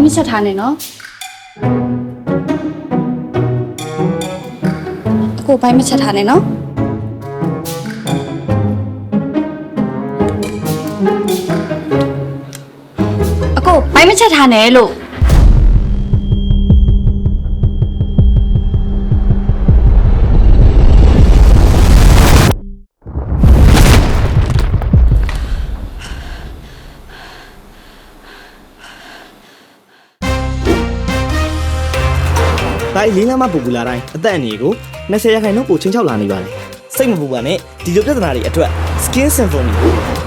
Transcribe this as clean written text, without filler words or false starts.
မချက်ထားနဲ့နော်အကိုဘိုင်းမချက်ထားနဲ့နော်အကိုဘိုင်းမချက်ထားနဲ့လို့ဒါအလေးလမ်းမပူပူလာတိုင်းအသက်အန္တရာယ်ကို20%ပိုချင်းချောက်လာနေပါလေစိတ်မပူပါနဲ့ဒီလိုပြဿနာတွေအတွက် Skin Symphony ကို